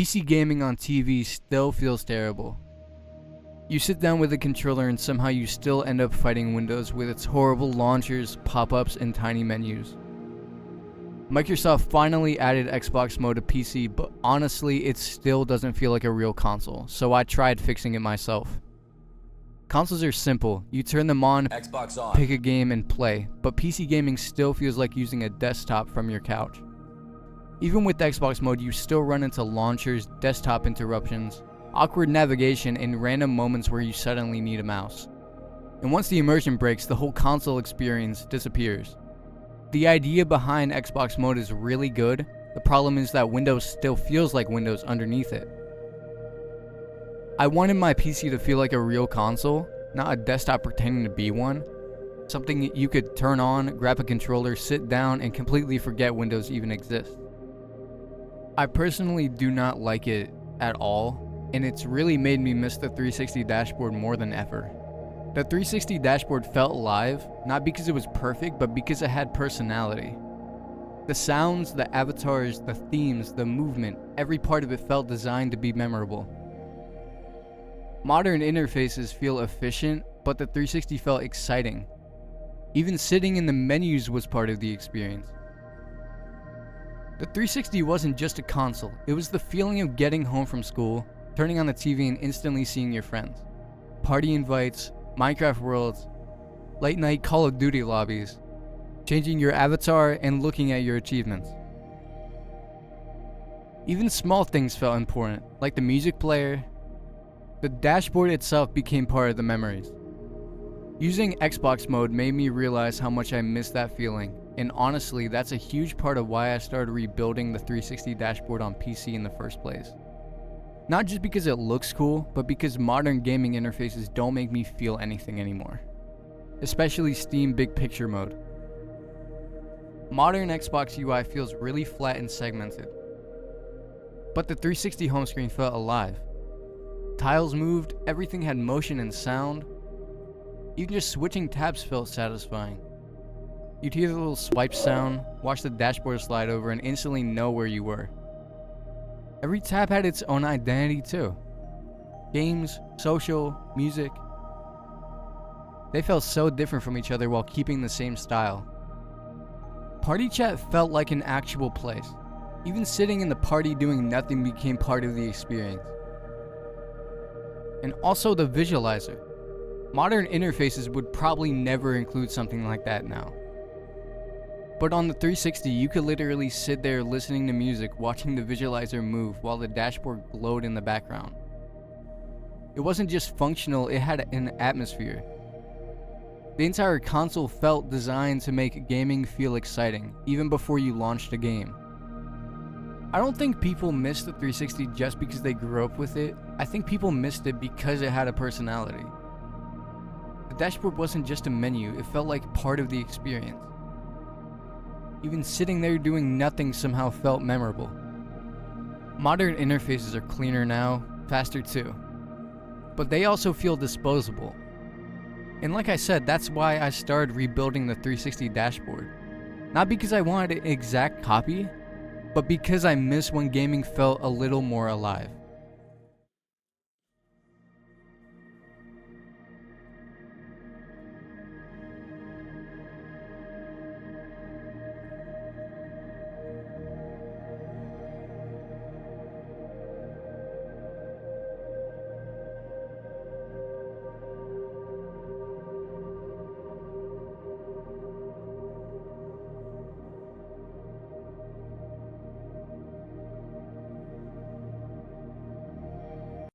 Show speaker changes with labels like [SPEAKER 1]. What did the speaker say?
[SPEAKER 1] PC gaming on TV still feels terrible. You sit down with a controller and somehow you still end up fighting Windows with its horrible launchers, pop-ups, and tiny menus. Microsoft finally added Xbox mode to PC, but honestly it still doesn't feel like a real console, so I tried fixing it myself. Consoles are simple, you turn them on,
[SPEAKER 2] Xbox on,
[SPEAKER 1] pick a game and play, but PC gaming still feels like using a desktop from your couch. Even with Xbox mode, you still run into launchers, desktop interruptions, awkward navigation, and random moments where you suddenly need a mouse. And once the immersion breaks, the whole console experience disappears. The idea behind Xbox mode is really good, the problem is that Windows still feels like Windows underneath it. I wanted my PC to feel like a real console, not a desktop pretending to be one. Something you could turn on, grab a controller, sit down, and completely forget Windows even exists. I personally do not like it at all, and it's really made me miss the 360 dashboard more than ever. The 360 dashboard felt alive, not because it was perfect, but because it had personality. The sounds, the avatars, the themes, the movement, every part of it felt designed to be memorable. Modern interfaces feel efficient, but the 360 felt exciting. Even sitting in the menus was part of the experience. The 360 wasn't just a console, it was the feeling of getting home from school, turning on the TV and instantly seeing your friends. Party invites, Minecraft worlds, late night Call of Duty lobbies, changing your avatar and looking at your achievements. Even small things felt important, like the music player. The dashboard itself became part of the memories. Using Xbox mode made me realize how much I missed that feeling, and honestly, that's a huge part of why I started rebuilding the 360 dashboard on PC in the first place. Not just because it looks cool, but because modern gaming interfaces don't make me feel anything anymore. Especially Steam Big Picture mode. Modern Xbox UI feels really flat and segmented. But the 360 home screen felt alive. Tiles moved, everything had motion and sound. Even just switching tabs felt satisfying. You'd hear the little swipe sound, watch the dashboard slide over, and instantly know where you were. Every tab had its own identity too. Games, social, music. They felt so different from each other while keeping the same style. Party chat felt like an actual place. Even sitting in the party doing nothing became part of the experience. And also the visualizer. Modern interfaces would probably never include something like that now. But on the 360, you could literally sit there listening to music, watching the visualizer move while the dashboard glowed in the background. It wasn't just functional, it had an atmosphere. The entire console felt designed to make gaming feel exciting, even before you launched a game. I don't think people missed the 360 just because they grew up with it. I think people missed it because it had a personality. The dashboard wasn't just a menu, it felt like part of the experience. Even sitting there doing nothing somehow felt memorable. Modern interfaces are cleaner now, faster too. But they also feel disposable. And like I said, that's why I started rebuilding the 360 dashboard. Not because I wanted an exact copy, but because I miss when gaming felt a little more alive.